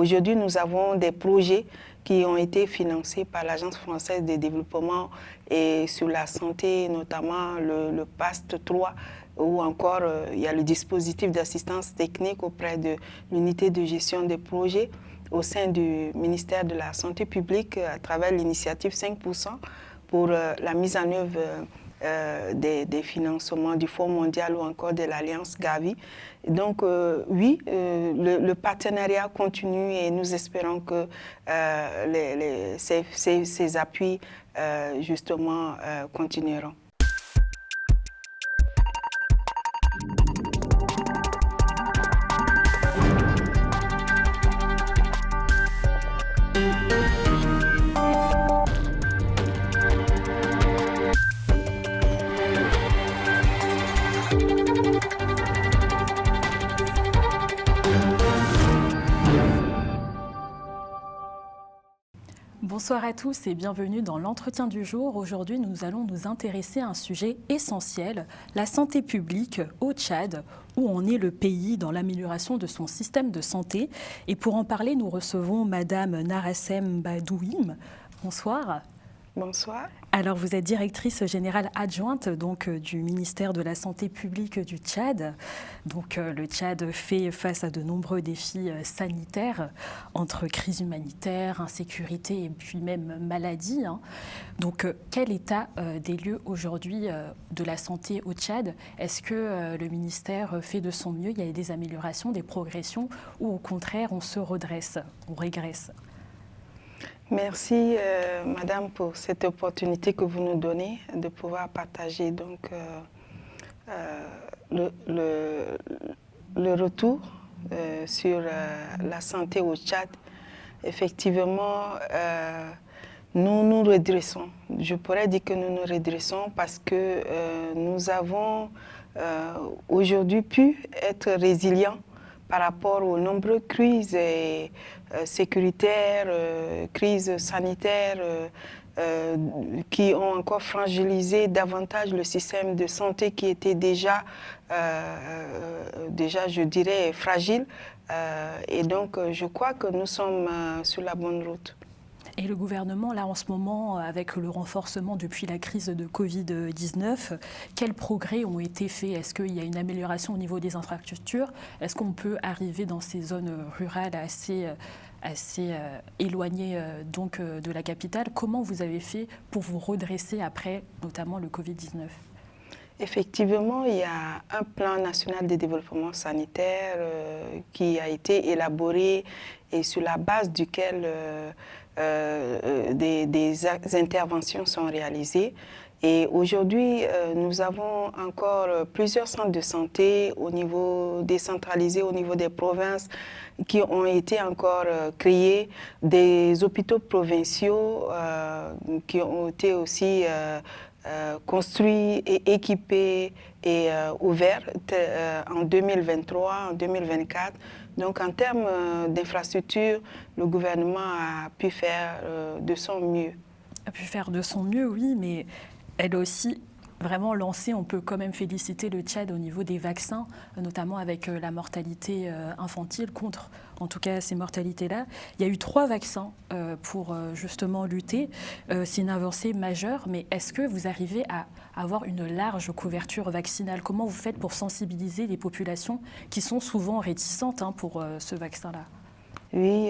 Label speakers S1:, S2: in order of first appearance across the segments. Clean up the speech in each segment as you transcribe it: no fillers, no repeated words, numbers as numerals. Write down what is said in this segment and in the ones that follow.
S1: aujourd'hui, nous avons des projets qui ont été financés par l'Agence française de développement et sur la santé, notamment le PAST 3, ou encore il y a le dispositif d'assistance technique auprès de l'unité de gestion des projets au sein du ministère de la Santé publique à travers l'initiative 5% pour la mise en œuvre des financements du Fonds mondial ou encore de l'Alliance Gavi. Donc oui, le partenariat continue et nous espérons que ces appuis justement continueront.
S2: Bonsoir à tous et bienvenue dans l'entretien du jour. Aujourd'hui, nous allons nous intéresser à un sujet essentiel, la santé publique au Tchad, où en est le pays dans l'amélioration de son système de santé. Et pour en parler, nous recevons Madame Narassem Badouim. Bonsoir.
S1: Bonsoir.
S2: Alors, vous êtes directrice générale adjointe du ministère de la Santé publique du Tchad. Donc, le Tchad fait face à de nombreux défis sanitaires, entre crise humanitaire, insécurité et puis même maladie. Donc, quel état des lieux aujourd'hui de la santé au Tchad? Est-ce que le ministère fait de son mieux? Il y a des améliorations, des progressions, ou au contraire, on se redresse, on régresse?
S1: Merci, Madame, pour cette opportunité que vous nous donnez de pouvoir partager donc, le retour sur la santé au Tchad. Effectivement, nous nous redressons. Je pourrais dire que nous nous redressons parce que nous avons aujourd'hui pu être résilients par rapport aux nombreuses crises sécuritaires, crises sanitaires qui ont encore fragilisé davantage le système de santé qui était déjà je dirais, fragile. Et donc, je crois que nous sommes sur la bonne route.
S2: Et le gouvernement, là, en ce moment, avec le renforcement depuis la crise de Covid-19, quels progrès ont été faits? Est-ce qu'il y a une amélioration au niveau des infrastructures? Est-ce qu'on peut arriver dans ces zones rurales assez éloignées de la capitale? Comment vous avez fait pour vous redresser après, notamment le Covid-19?
S1: Effectivement, il y a un plan national de développement sanitaire qui a été élaboré et sur la base duquel des interventions sont réalisées. Et aujourd'hui, nous avons encore plusieurs centres de santé au niveau décentralisé, au niveau des provinces, qui ont été encore créés, des hôpitaux provinciaux qui ont été aussi construits et équipés et ouverts en 2023, en 2024. Donc en termes d'infrastructures, le gouvernement a pu faire de son mieux.
S2: A pu faire de son mieux, oui, mais elle a aussi vraiment lancé, on peut quand même féliciter le Tchad au niveau des vaccins, notamment avec la mortalité infantile contre, en tout cas, ces mortalités-là. Il y a eu 3 vaccins pour justement lutter. C'est une avancée majeure, mais est-ce que vous arrivez à avoir une large couverture vaccinale? Comment vous faites pour sensibiliser les populations qui sont souvent réticentes pour ce vaccin-là?
S1: Oui,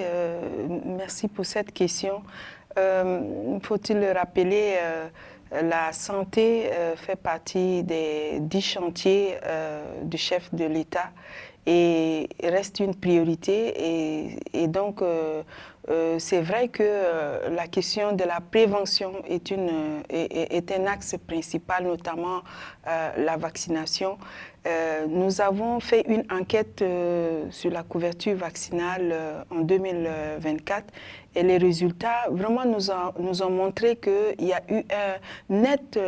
S1: merci pour cette question. Faut-il le rappeler, la santé fait partie des 10 chantiers du chef de l'État et reste une priorité. Et donc, c'est vrai que la question de la prévention est un axe principal, notamment la vaccination. Nous avons fait une enquête sur la couverture vaccinale en 2024 et les résultats vraiment nous ont montré qu'il y a eu un net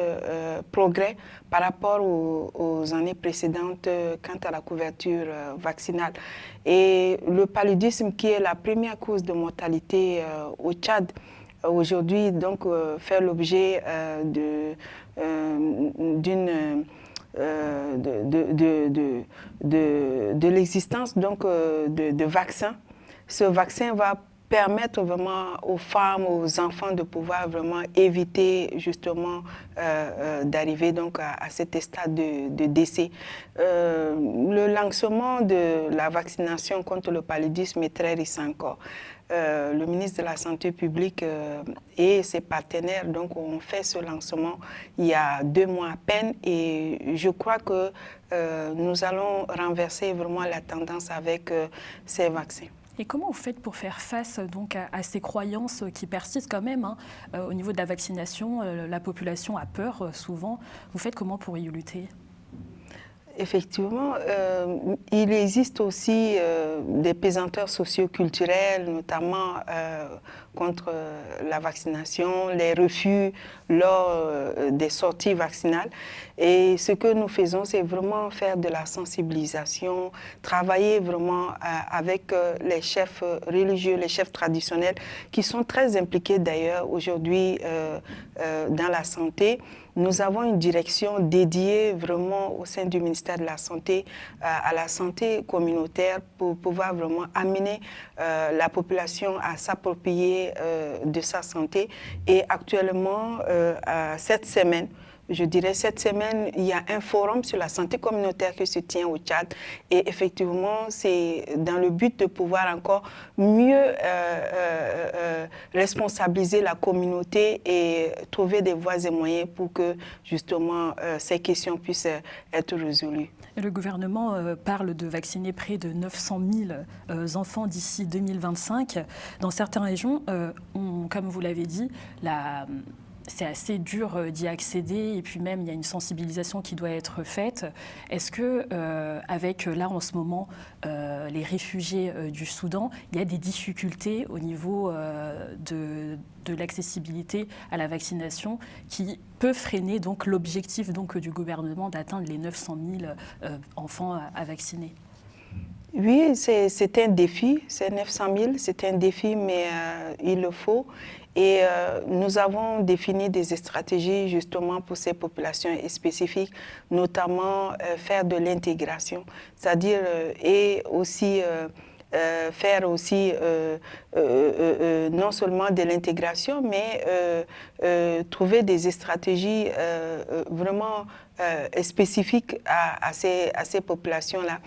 S1: progrès par rapport aux années précédentes quant à la couverture vaccinale. Et le paludisme, qui est la première cause de mortalité au Tchad, aujourd'hui donc fait l'objet de l'existence donc de vaccins ce vaccin va permettre vraiment aux femmes, aux enfants de pouvoir vraiment éviter justement d'arriver donc à cet stade de décès. Le lancement de la vaccination contre le paludisme est très récent encore. Le ministre de la Santé publique et ses partenaires donc, ont fait ce lancement il y a 2 mois à peine et je crois que nous allons renverser vraiment la tendance avec ces vaccins.
S2: Et comment vous faites pour faire face donc à ces croyances qui persistent quand même hein, au niveau de la vaccination, la population a peur souvent. Vous faites comment pour y lutter ?
S1: Effectivement, il existe aussi des pesanteurs socio-culturels, notamment contre la vaccination, les refus lors des sorties vaccinales. Et ce que nous faisons, c'est vraiment faire de la sensibilisation, travailler vraiment avec les chefs religieux, les chefs traditionnels, qui sont très impliqués d'ailleurs aujourd'hui dans la santé. Nous avons une direction dédiée vraiment au sein du ministère de la Santé à la santé communautaire pour pouvoir vraiment amener la population à s'approprier de sa santé. Et actuellement, cette semaine, je dirais cette semaine, il y a un forum sur la santé communautaire qui se tient au Tchad. Et effectivement, c'est dans le but de pouvoir encore mieux responsabiliser la communauté et trouver des voies et moyens pour que justement ces questions puissent être résolues.
S2: Le gouvernement parle de vacciner près de 900 000 enfants d'ici 2025. Dans certaines régions, comme vous l'avez dit, c'est assez dur d'y accéder et puis même il y a une sensibilisation qui doit être faite. Est-ce que avec là en ce moment les réfugiés du Soudan, il y a des difficultés au niveau de l'accessibilité à la vaccination qui peut freiner donc l'objectif donc du gouvernement d'atteindre les 900 000 enfants à vacciner?
S1: Oui, c'est un défi, c'est 900 000, c'est un défi, mais il le faut. Et nous avons défini des stratégies justement pour ces populations spécifiques, notamment faire de l'intégration, c'est-à-dire et aussi faire aussi non seulement de l'intégration, mais trouver des stratégies vraiment spécifiques à ces populations-là.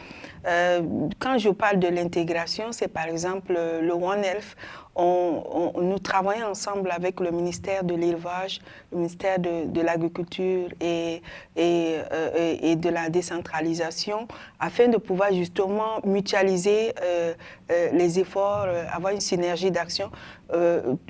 S1: Quand je parle de l'intégration, c'est par exemple le One Health. Nous travaillons ensemble avec le ministère de l'Élevage, le ministère de l'Agriculture et de la décentralisation afin de pouvoir justement mutualiser les efforts, avoir une synergie d'action,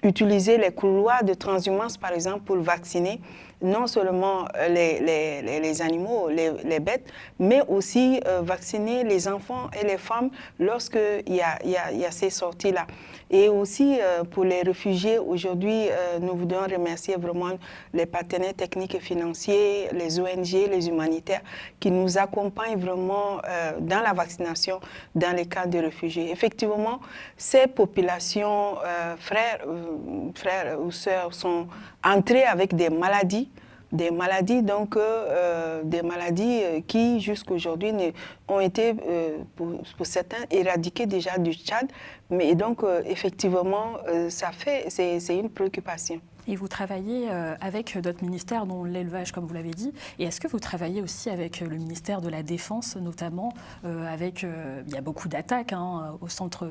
S1: utiliser les couloirs de transhumance par exemple pour vacciner non seulement les animaux, les bêtes, mais aussi vacciner les enfants et les femmes lorsqu'il y a ces sorties-là. Et aussi pour les réfugiés, aujourd'hui, nous voudrions remercier vraiment les partenaires techniques et financiers, les ONG, les humanitaires, qui nous accompagnent vraiment dans la vaccination dans les camps de réfugiés. Effectivement, ces populations, frères ou sœurs, sont entrées avec des maladies donc des maladies qui jusqu'aujourd'hui ont été pour certains éradiquées déjà du Tchad, mais donc effectivement c'est une préoccupation.
S2: Et vous travaillez avec d'autres ministères, dont l'élevage, comme vous l'avez dit. Et est-ce que vous travaillez aussi avec le ministère de la Défense, notamment il y a beaucoup d'attaques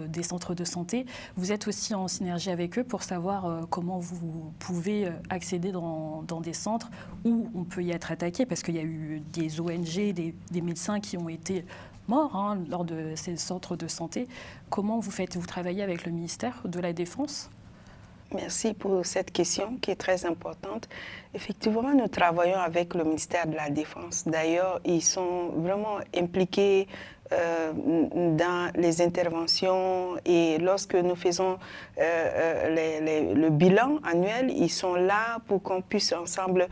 S2: des centres de santé. Vous êtes aussi en synergie avec eux pour savoir comment vous pouvez accéder dans des centres où on peut y être attaqué, parce qu'il y a eu des ONG, des médecins qui ont été morts lors de ces centres de santé. Comment vous faites? Vous travaillez avec le ministère de la Défense?
S1: Merci pour cette question qui est très importante. Effectivement, nous travaillons avec le ministère de la Défense. D'ailleurs, ils sont vraiment impliqués dans les interventions et lorsque nous faisons le bilan annuel, ils sont là pour qu'on puisse ensemble,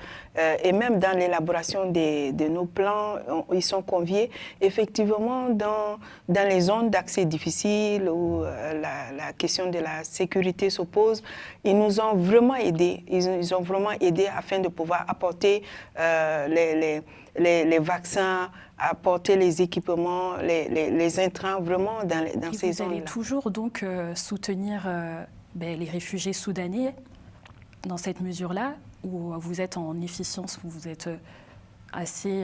S1: et même dans l'élaboration de nos plans, ils sont conviés. Effectivement, dans les zones d'accès difficiles où la question de la sécurité se pose, ils nous ont vraiment aidés. Ils ont vraiment aidé afin de pouvoir apporter les vaccins, apporter les équipements, les intrants vraiment dans ces zones-là.
S2: Vous allez toujours donc soutenir les réfugiés soudanais dans cette mesure-là, où vous êtes en efficience, où vous êtes assez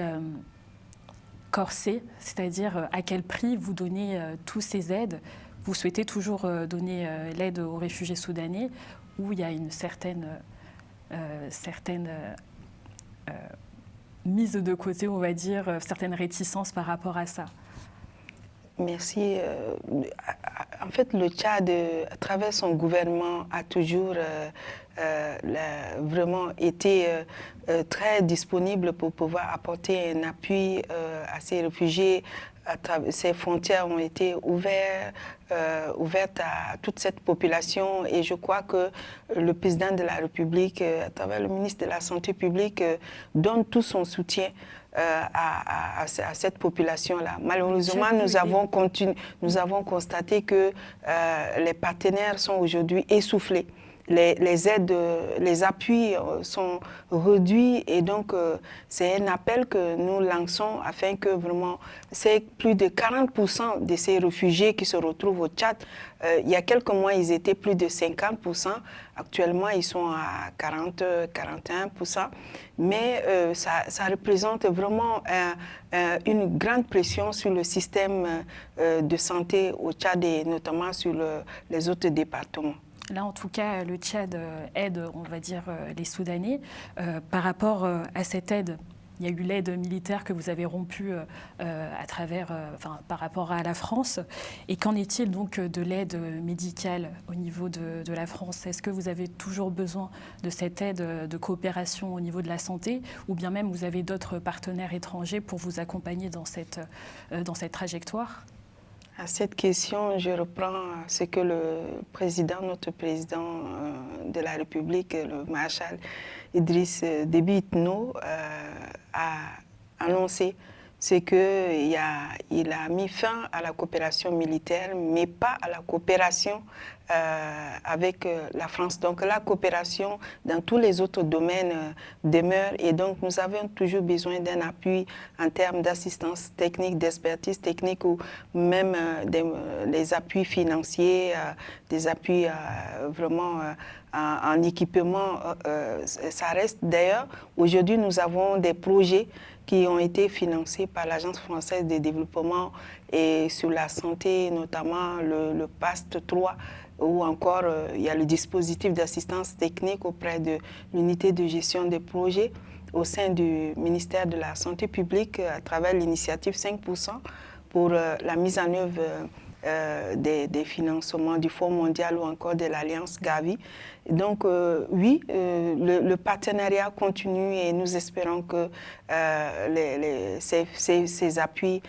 S2: corsé, c'est-à-dire à quel prix vous donnez tous ces aides? Vous souhaitez toujours donner l'aide aux réfugiés soudanais, où il y a une certaine mise de côté, on va dire, certaines réticences par rapport à ça?
S1: Merci. En fait, le Tchad, à travers son gouvernement, a toujours vraiment été très disponible pour pouvoir apporter un appui à ces réfugiés. Ces frontières ont été ouvertes à toute cette population et je crois que le président de la République, à travers le ministre de la Santé publique, donne tout son soutien à cette population-là. Malheureusement, nous avons constaté que les partenaires sont aujourd'hui essoufflés. Les aides, les appuis sont réduits et donc c'est un appel que nous lançons afin que vraiment, c'est plus de 40% de ces réfugiés qui se retrouvent au Tchad. Il y a quelques mois, ils étaient plus de 50%. Actuellement, ils sont à 40-41%. Mais ça représente vraiment une grande pression sur le système de santé au Tchad et notamment sur les autres départements.
S2: Là, en tout cas, le Tchad aide, on va dire, les Soudanais. Par rapport à cette aide, il y a eu l'aide militaire que vous avez rompue par rapport à la France. Et qu'en est-il donc de l'aide médicale au niveau de la France? Est-ce que vous avez toujours besoin de cette aide de coopération au niveau de la santé, ou bien même vous avez d'autres partenaires étrangers pour vous accompagner dans cette trajectoire?
S1: À cette question, je reprends ce que notre président de la République, le maréchal Idriss Déby Itno, a annoncé. C'est qu'il a mis fin à la coopération militaire, mais pas à la coopération avec la France. Donc la coopération dans tous les autres domaines demeure et donc nous avons toujours besoin d'un appui en termes d'assistance technique, d'expertise technique ou même des appuis financiers, des appuis vraiment en équipement. Ça reste d'ailleurs, aujourd'hui nous avons des projets qui ont été financés par l'Agence française de développement et sur la santé, notamment le PAST 3, ou encore il y a le dispositif d'assistance technique auprès de l'unité de gestion des projets au sein du ministère de la Santé publique à travers l'initiative 5% pour la mise en œuvre des financements du Fonds mondial ou encore de l'Alliance Gavi. Donc oui, le partenariat continue et nous espérons que ces appuis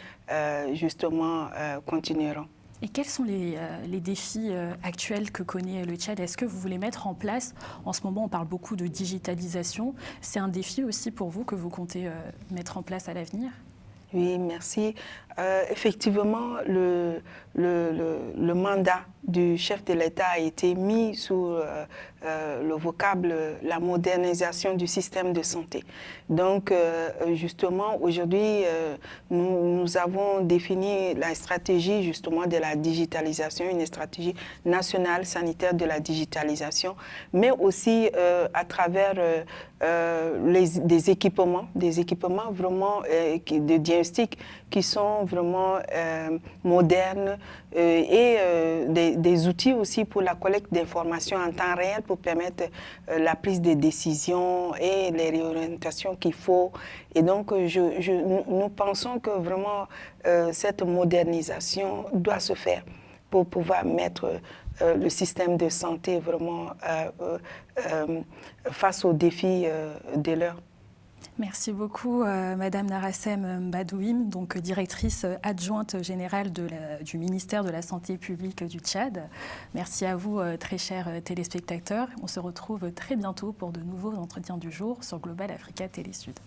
S1: justement continueront.
S2: Et quels sont les défis actuels que connaît le Tchad? Est-ce que vous voulez mettre en place, en ce moment on parle beaucoup de digitalisation, c'est un défi aussi pour vous que vous comptez mettre en place à l'avenir?
S1: Oui, merci. Effectivement, le mandat du chef de l'État a été mis sous le vocable la modernisation du système de santé. Donc, justement, aujourd'hui, nous avons défini la stratégie justement de la digitalisation, une stratégie nationale sanitaire de la digitalisation, mais aussi à travers des équipements vraiment de diagnostic qui sont vraiment modernes et des outils aussi pour la collecte d'informations en temps réel pour permettre la prise de décisions et les réorientations qu'il faut. Et donc, nous pensons que vraiment cette modernisation doit se faire pour pouvoir mettre le système de santé vraiment face aux défis de l'heure.
S2: Merci beaucoup, Madame Narassem Mbadouim, donc directrice adjointe générale du ministère de la Santé publique du Tchad. Merci à vous, très chers téléspectateurs. On se retrouve très bientôt pour de nouveaux entretiens du jour sur Global Africa Télé Sud.